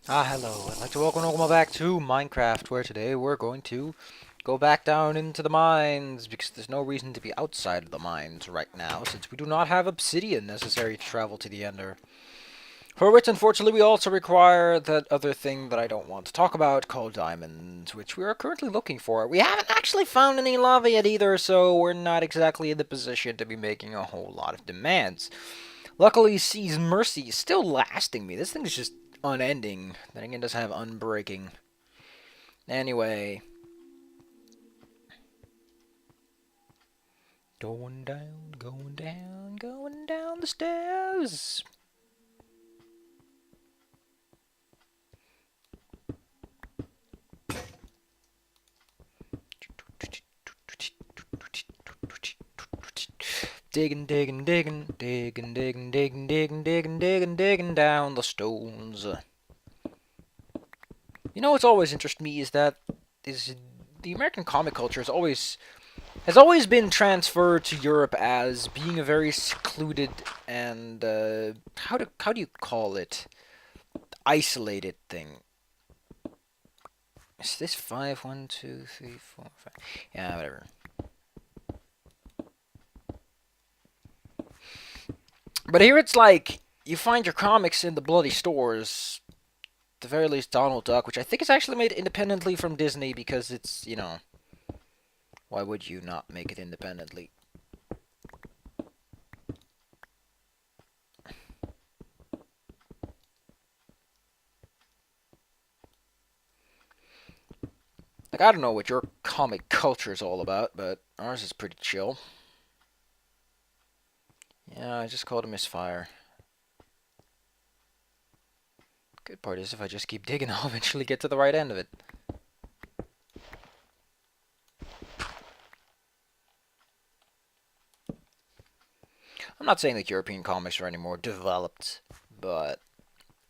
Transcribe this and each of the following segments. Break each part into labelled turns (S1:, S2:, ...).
S1: Hello. I'd like to welcome back to Minecraft, where today we're going to go back down into the mines, because there's no reason to be outside of the mines right now, since we do not have obsidian necessary to travel to the ender. For which, unfortunately, we also require that other thing that I don't want to talk about, called diamonds, which we are currently looking for. We haven't actually found any lava yet either, so we're not exactly in the position to be making a whole lot of demands. Luckily, C's Mercy is still lasting me. This thing is just unending. Then again, it does have unbreaking. Anyway. Going down, going down, going down the stairs. Digging, digging, digging, digging, digging, digging, digging, digging, digging, digging down the stones. You know what's always interested me is that the American comic culture has always been transferred to Europe as being a very secluded and how do you call it, isolated thing. Is this 5? 1, 2, 3, 4, 5? Yeah, whatever. But here it's like you find your comics in the bloody stores. At the very least, Donald Duck, which I think is actually made independently from Disney because it's. Why would you not make it independently? Like, I don't know what your comic culture is all about, but ours is pretty chill. Yeah, I just called a misfire. Good part is if I just keep digging, I'll eventually get to the right end of it. I'm not saying that European comics are any more developed, but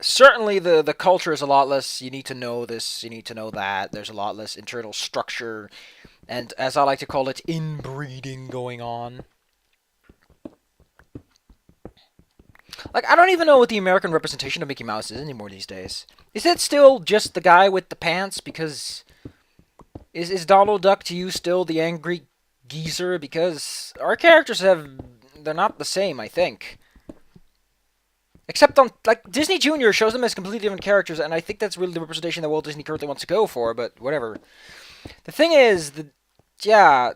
S1: certainly the culture is a lot less. You need to know this, you need to know that. There's a lot less internal structure, and as I like to call it, inbreeding going on. Like, I don't even know what the American representation of Mickey Mouse is anymore these days. Is it still just the guy with the pants? Because is Donald Duck to you still the angry geezer? Because our characters they're not the same, I think. Except on, like, Disney Junior shows them as completely different characters, and I think that's really the representation that Walt Disney currently wants to go for, but whatever. The thing is, yeah,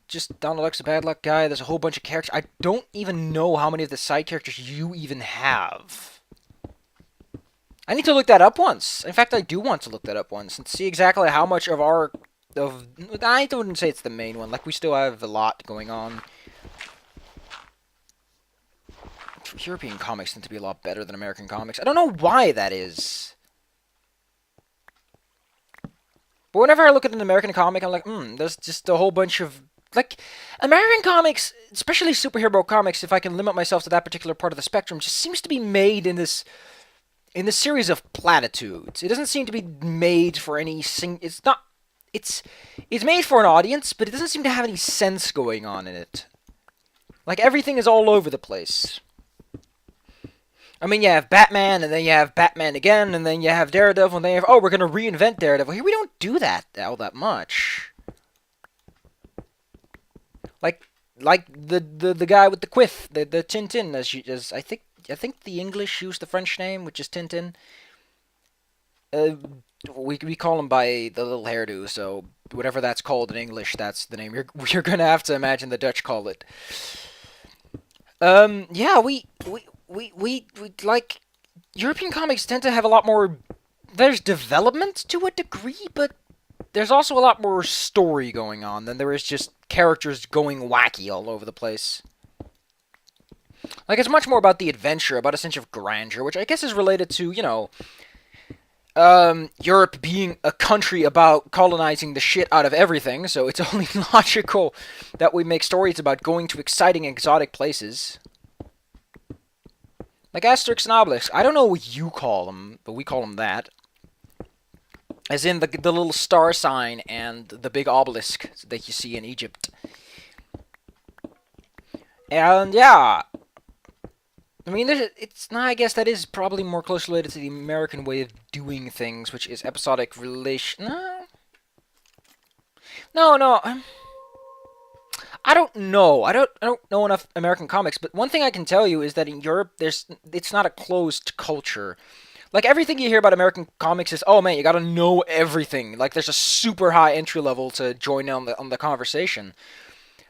S1: just Donald Duck's a bad luck guy. There's a whole bunch of characters. I don't even know how many of the side characters you even have. I need to look that up once. In fact, I do want to look that up once and see exactly how much of our I wouldn't say it's the main one. Like, we still have a lot going on. European comics tend to be a lot better than American comics. I don't know why that is. But whenever I look at an American comic, I'm like, there's just a whole bunch of, like, American comics, especially superhero comics, if I can limit myself to that particular part of the spectrum, just seems to be made in this series of platitudes. It doesn't seem to be made for any it's not it's made for an audience, but it doesn't seem to have any sense going on in it. Like, everything is all over the place. I mean, you have Batman, and then you have Batman again, and then you have Daredevil, and then you have, we're gonna reinvent Daredevil. Here we don't do that all that much. Like like the guy with the quiff, the Tintin, as I think the English use the French name, which is Tintin. Uh, we call him by the little hairdo, so whatever that's called in English, that's the name you're gonna have to imagine the Dutch call it. Yeah, we like, European comics tend to have a lot more. There's development to a degree, but there's also a lot more story going on than there is just characters going wacky all over the place. Like, it's much more about the adventure, about a sense of grandeur, which I guess is related to, Europe being a country about colonizing the shit out of everything, so it's only logical that we make stories about going to exciting, exotic places. Like Asterix and Obelix. I don't know what you call them, but we call them that. As in the little star sign and the big obelisk that you see in Egypt. And yeah, I mean, it's not. I guess that is probably more closely related to the American way of doing things, which is episodic relation. No, no, no. I don't know. I don't know enough American comics, but one thing I can tell you is that in Europe, it's not a closed culture. Like everything you hear about American comics is, oh man, you got to know everything. Like there's a super high entry level to join on the conversation.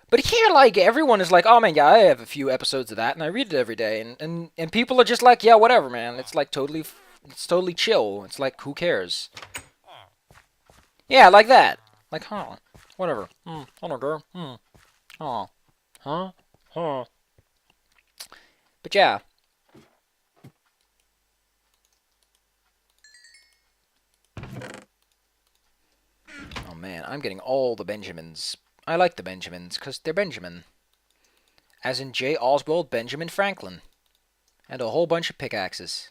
S1: But here, like everyone is like, oh man, yeah, I have a few episodes of that, and I read it every day, and people are just like, yeah, whatever, man. It's like it's totally chill. It's like, who cares? Yeah, like that. Like, huh, whatever. Hold on, girl. Oh, huh, huh. But yeah. Oh man, I'm getting all the Benjamins. I like the Benjamins because they're Benjamin, as in J. Oswald Benjamin Franklin, and a whole bunch of pickaxes,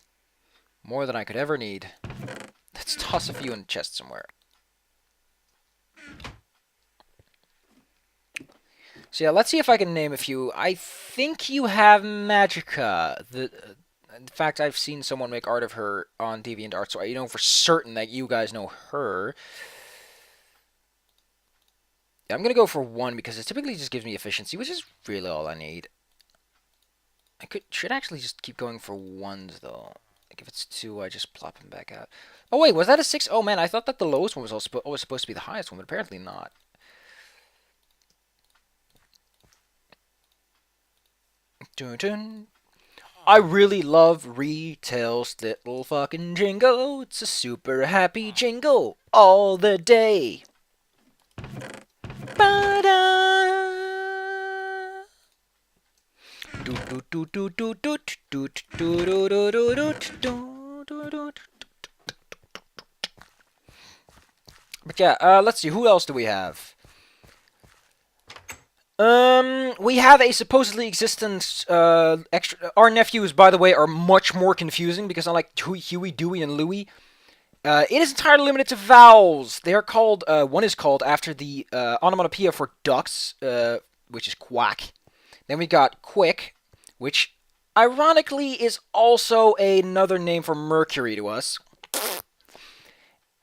S1: more than I could ever need. Let's toss a few in the chest somewhere. So yeah, let's see if I can name a few. I think you have Magica. In fact, I've seen someone make art of her on DeviantArt, so I know for certain that you guys know her. Yeah, I'm gonna go for one because it typically just gives me efficiency, which is really all I need. I should actually just keep going for ones though. Like if it's two, I just plop them back out. Oh wait, was that a 6? Oh man, I thought that the lowest one was always supposed to be the highest one, but apparently not. Dun dun. I really love Retail's little fucking jingle. It's a super happy jingle all the day. Ba-da. But yeah, let's see. Who else do we have? We have a supposedly existent extra. Our nephews, by the way, are much more confusing because unlike Huey, Dewey, and Louie, it is entirely limited to vowels. They are called. One is called after the onomatopoeia for ducks, which is quack. Then we got quick, which ironically is also another name for Mercury to us.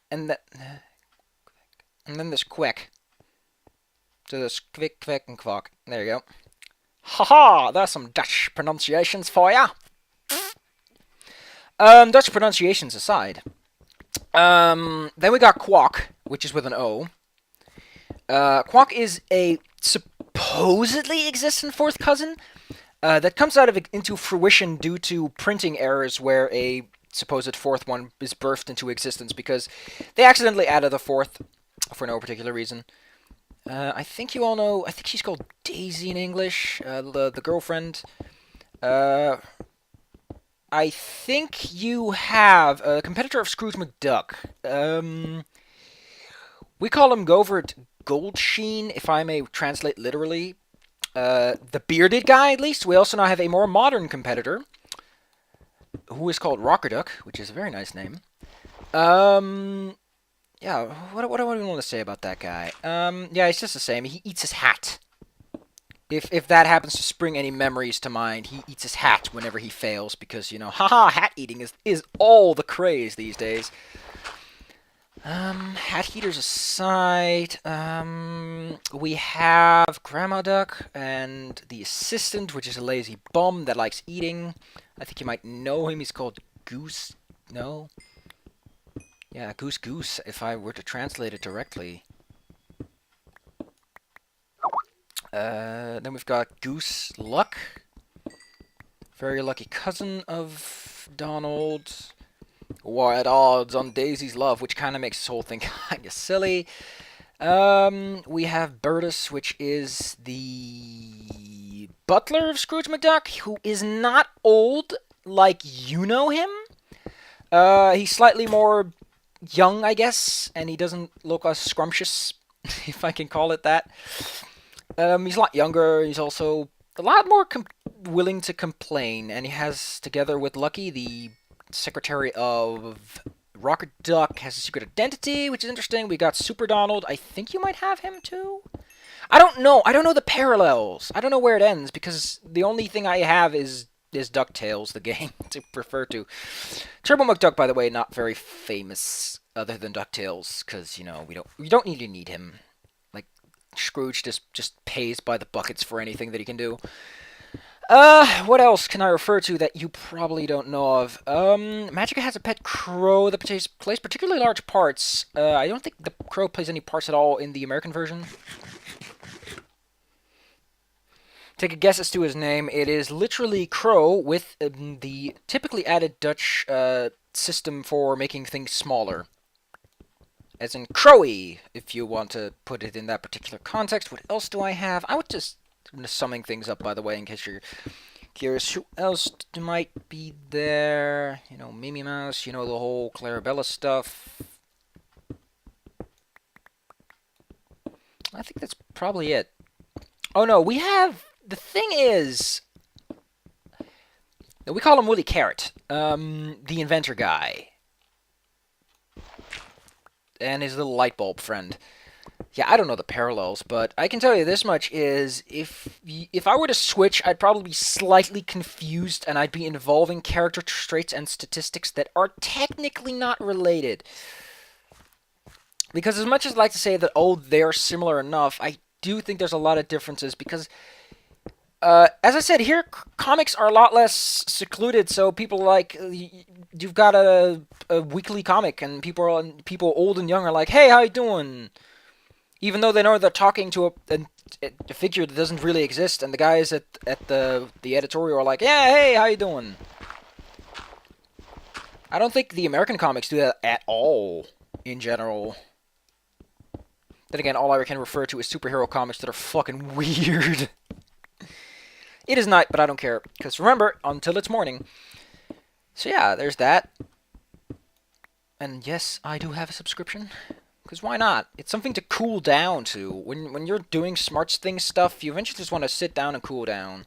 S1: And that, and then there's quick. So there's quick, quick, and quack. There you go. Haha, that's some Dutch pronunciations for ya. Dutch pronunciations aside. Then we got quack, which is with an O. Quack is a supposedly existent fourth cousin that comes into fruition due to printing errors where a supposed fourth one is birthed into existence because they accidentally added a fourth for no particular reason. I think you all know. I think she's called Daisy in English. The girlfriend. I think you have a competitor of Scrooge McDuck. We call him Govert Goldsheen, if I may translate literally. The bearded guy, at least. We also now have a more modern competitor, who is called Rockerduck, which is a very nice name. Yeah, what do I want to say about that guy? Yeah, it's just the same. He eats his hat. If that happens to spring any memories to mind, he eats his hat whenever he fails because, you know, haha, hat eating is all the craze these days. Hat eaters aside, we have Grandma Duck and the assistant, which is a lazy bum that likes eating. I think you might know him. He's called Goose. No? Yeah, Goose Goose, if I were to translate it directly. Then we've got Goose Luck. Very lucky cousin of Donald. Wide odds on Daisy's love, which kind of makes this whole thing kind of silly. We have Bertus, which is the butler of Scrooge McDuck, who is not old like you know him. He's slightly more young, I guess, and he doesn't look as scrumptious, if I can call it that. He's a lot younger. He's also a lot more willing to complain, and he has, together with Lucky, the secretary of Rocket Duck, has a secret identity, which is interesting. We got Super Donald. I think you might have him too. I don't know. I don't know the parallels. I don't know where it ends because the only thing I have is is DuckTales, the game, to refer to. Turbo McDuck, by the way, not very famous other than DuckTales, because, you know, we don't need him. Like, Scrooge just pays by the buckets for anything that he can do. What else can I refer to that you probably don't know of? Magica has a pet crow that plays particularly large parts. I don't think the crow plays any parts at all in the American version. Take a guess as to his name. It is literally Crow with the typically added Dutch system for making things smaller. As in Crowy, if you want to put it in that particular context. What else do I have? I would just summing things up, by the way, in case you're curious. Who else might be there? You know, Mimi Mouse, you know, the whole Clarabella stuff. I think that's probably it. Oh no, we have... The thing is... We call him Willy Carrot, the inventor guy. And his little light bulb friend. Yeah, I don't know the parallels, but I can tell you this much is, if I were to switch, I'd probably be slightly confused, and I'd be involving character traits and statistics that are technically not related. Because as much as I like to say that, oh, they're similar enough, I do think there's a lot of differences, because, as I said, here, comics are a lot less secluded, so people like, you've got a weekly comic, and people old and young are like, hey, how you doing? Even though they know they're talking to a figure that doesn't really exist, and the guys at the editorial are like, yeah, hey, how you doing? I don't think the American comics do that at all, in general. Then again, all I can refer to is superhero comics that are fucking weird. It is night, but I don't care, because remember, until it's morning. So yeah, there's that. And yes, I do have a subscription. Because why not? It's something to cool down to. When you're doing smart thing stuff, you eventually just want to sit down and cool down.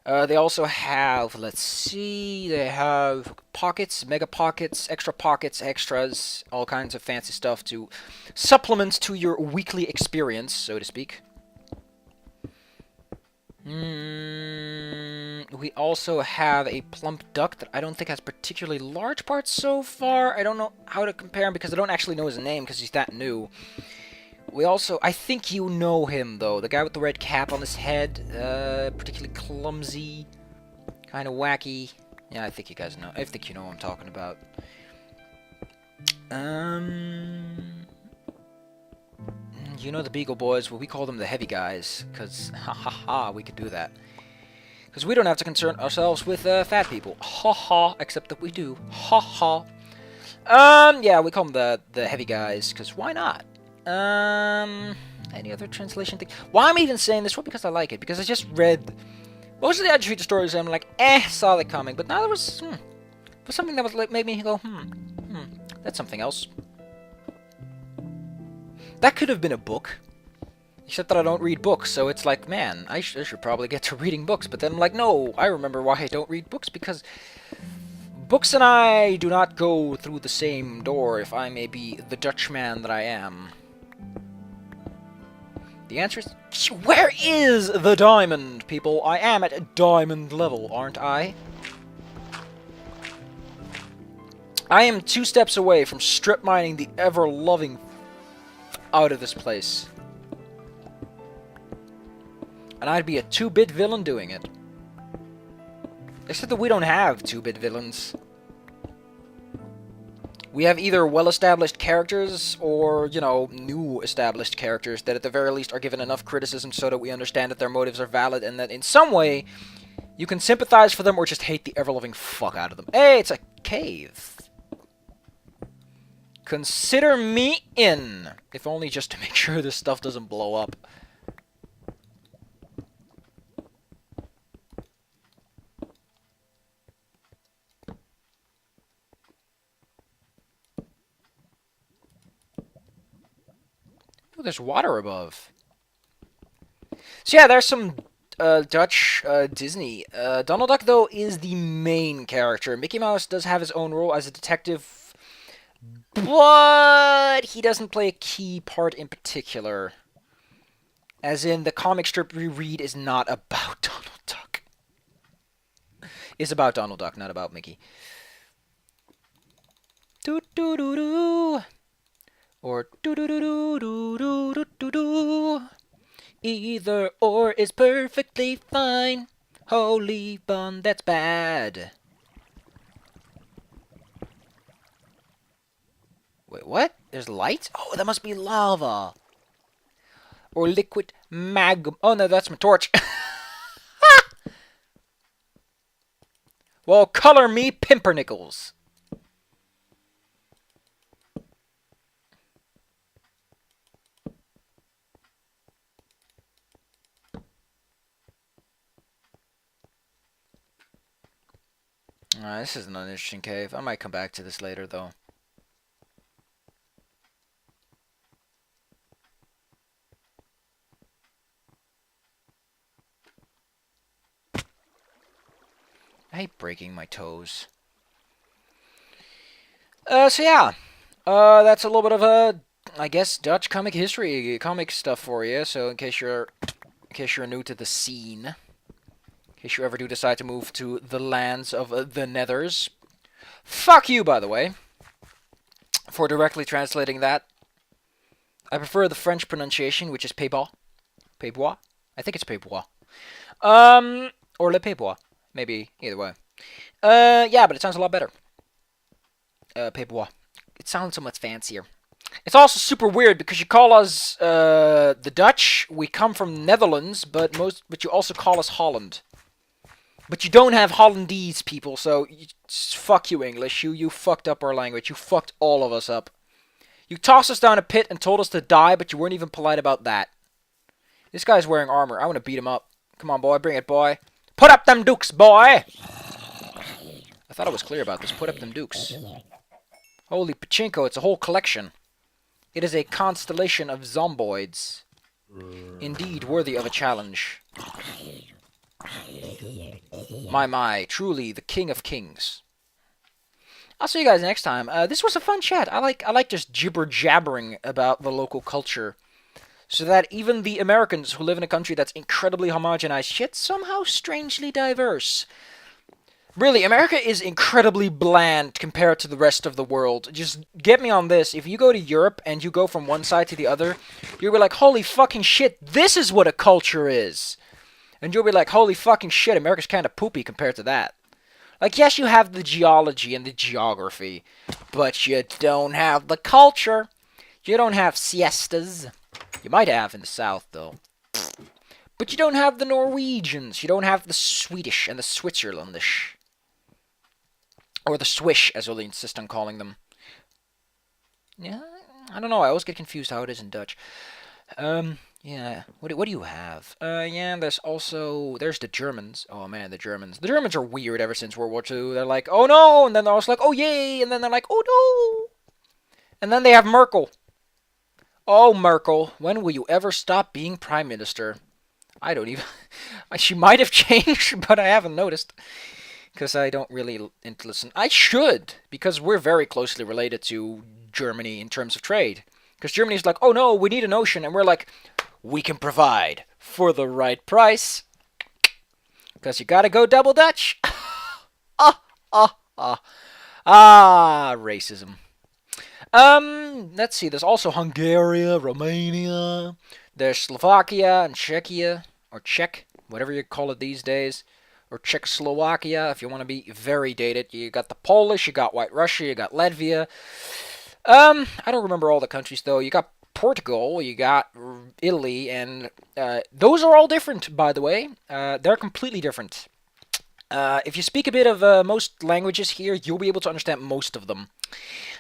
S1: They also have, let's see, they have pockets, mega pockets, extras, all kinds of fancy stuff to supplement to your weekly experience, so to speak. We also have a plump duck that I don't think has particularly large parts so far. I don't know how to compare him because I don't actually know his name because he's that new. We also, I think you know him though, the guy with the red cap on his head, particularly clumsy, kind of wacky. Yeah, I think you guys know. I think you know what I'm talking about. You know the Beagle Boys, well, we call them the heavy guys, because, ha ha ha, we could do that. Because we don't have to concern ourselves with fat people. Ha ha, except that we do. Ha ha. Yeah, we call them the heavy guys, because why not? Any other translation thing? Why am I even saying this? Well, because I like it, because I just read most of the Adventure stories, and I'm like, saw that coming, but now there was something that was like, made me go, that's something else. That could have been a book, except that I don't read books, so it's like, man, I should probably get to reading books, but then I'm like, no, I remember why I don't read books, because books and I do not go through the same door, if I may be the Dutchman that I am. The answer is, where is the diamond, people? I am at a diamond level, aren't I? I am 2 steps away from strip mining the ever-loving out of this place. And I'd be a 2-bit villain doing it. Except that we don't have 2-bit villains. We have either well-established characters or, you know, new established characters that at the very least are given enough criticism so that we understand that their motives are valid and that in some way you can sympathize for them or just hate the ever-loving fuck out of them. Hey, it's a cave. Consider me in, if only just to make sure this stuff doesn't blow up. Oh, there's water above. So yeah, there's some Dutch Disney. Donald Duck, though, is the main character. Mickey Mouse does have his own role as a detective, but he doesn't play a key part in particular. As in, the comic strip we read is not about Donald Duck. is about Donald Duck, not about Mickey. Do do do do. Or do do do do do do do do. Either or is perfectly fine. Holy bun, that's bad. Wait, what? There's light? Oh, that must be lava. Or liquid magma. Oh, no, that's my torch. Well, color me pimpernickels. This is an interesting cave. I might come back to this later, though. I hate breaking my toes. So yeah. That's a little bit of a, I guess, Dutch comic history, comic stuff for you. So in case you're new to the scene, in case you ever do decide to move to the lands of the Nethers, fuck you, by the way, for directly translating that. I prefer the French pronunciation, which is Pays-Bois. Pays-Bois? I think it's Pays-Bois. Or Le Pays-Bois. Maybe, either way. Yeah, but it sounds a lot better. Pays-Bois. It sounds so much fancier. It's also super weird because you call us the Dutch. We come from Netherlands, but you also call us Holland. But you don't have Hollandese people, so fuck you, English. You fucked up our language. You fucked all of us up. You tossed us down a pit and told us to die, but you weren't even polite about that. This guy's wearing armor. I want to beat him up. Come on, boy. Bring it, boy. Put up them dukes, boy! I thought I was clear about this. Put up them dukes. Holy pachinko, it's a whole collection. It is a constellation of zomboids. Indeed, worthy of a challenge. My, truly the king of kings. I'll see you guys next time. This was a fun chat. I like just jibber-jabbering about the local culture. So that even the Americans who live in a country that's incredibly homogenized yet somehow strangely diverse. Really, America is incredibly bland compared to the rest of the world. Just get me on this. If you go to Europe and you go from one side to the other, you'll be like, holy fucking shit, this is what a culture is. And you'll be like, holy fucking shit, America's kind of poopy compared to that. Like, yes, you have the geology and the geography, but you don't have the culture. You don't have siestas. You might have in the south, though. But you don't have the Norwegians. You don't have the Swedish and the Switzerlandish. Or the Swish, as we'll insist on calling them. Yeah, I don't know. I always get confused how it is in Dutch. Yeah. What do you have? Yeah, there's the Germans. Oh, man, the Germans. The Germans are weird ever since World War II. They're like, oh, no! And then they're also like, oh, yay! And then they're like, oh, no! And then they have Merkel. Oh, Merkel, when will you ever stop being Prime Minister? I don't even... She might have changed, but I haven't noticed. Because I don't really listen. I should, because we're very closely related to Germany in terms of trade. Because Germany's like, oh no, we need an ocean. And we're like, we can provide for the right price. Because you gotta go double Dutch. Racism. Let's see, there's also Hungary, Romania, there's Slovakia and Czechia, or Czech, whatever you call it these days, or Czechoslovakia, if you want to be very dated. You got the Polish, you got White Russia, you got Latvia. I don't remember all the countries, though. You got Portugal, you got Italy, and those are all different, by the way. They're completely different. If you speak a bit of most languages here, you'll be able to understand most of them.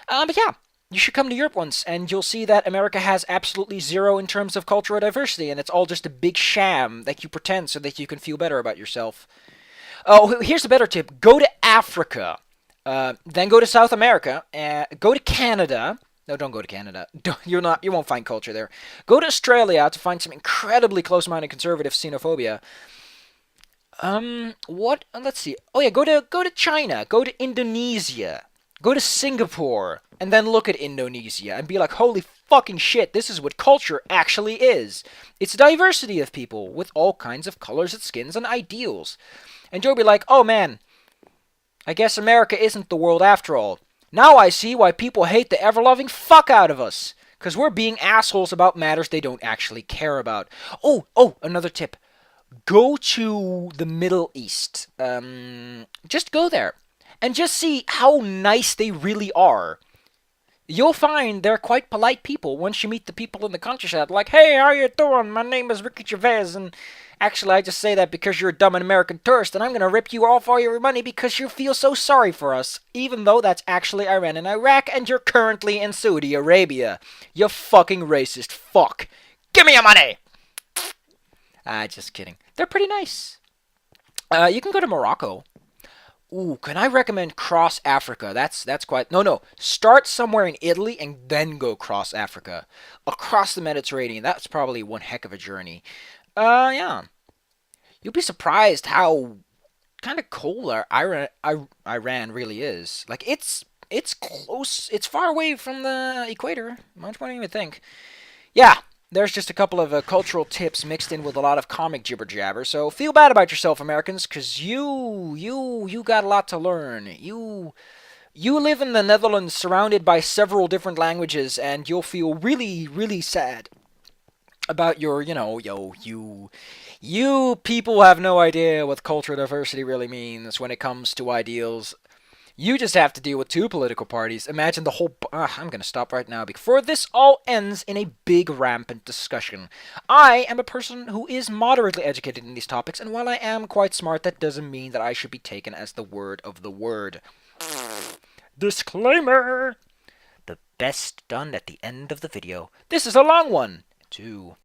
S1: But yeah, you should come to Europe once, and you'll see that America has absolutely zero in terms of cultural diversity, and it's all just a big sham that you pretend so that you can feel better about yourself. Oh, here's a better tip. Go to Africa, then go to South America, go to Canada. No, don't go to Canada. You won't find culture there. Go to Australia to find some incredibly close-minded conservative xenophobia. What? Let's see. Oh yeah, go to China. Go to Indonesia. Go to Singapore. And then look at Indonesia and be like, holy fucking shit, this is what culture actually is. It's diversity of people with all kinds of colors and skins and ideals. And you'll be like, oh man, I guess America isn't the world after all. Now I see why people hate the ever-loving fuck out of us. Because we're being assholes about matters they don't actually care about. Oh, another tip. Go to the Middle East. Just go there. And just see how nice they really are. You'll find they're quite polite people once you meet the people in the countryside. Like, hey, how you doing? My name is Ricky Gervais, and actually I just say that because you're a dumb American tourist, and I'm gonna rip you off all your money because you feel so sorry for us, even though that's actually Iran and Iraq, and you're currently in Saudi Arabia. You fucking racist fuck. Give me your money! Just kidding. They're pretty nice. You can go to Morocco. Ooh, can I recommend cross Africa? That's quite... No. Start somewhere in Italy and then go cross Africa. Across the Mediterranean. That's probably one heck of a journey. Yeah. You'll be surprised how kind of cold Iran really is. Like, it's close. It's far away from the equator. Much more than you would think. Yeah. There's just a couple of cultural tips mixed in with a lot of comic jibber jabber. So feel bad about yourself, Americans, because you got a lot to learn. You live in the Netherlands, surrounded by several different languages, and you'll feel really, really sad about your, you people have no idea what cultural diversity really means when it comes to ideals. You just have to deal with two political parties. Imagine the whole... I'm going to stop right now before this all ends in a big rampant discussion. I am a person who is moderately educated in these topics, and while I am quite smart, that doesn't mean that I should be taken as the word of the word. Disclaimer! The best done at the end of the video. This is a long one, too.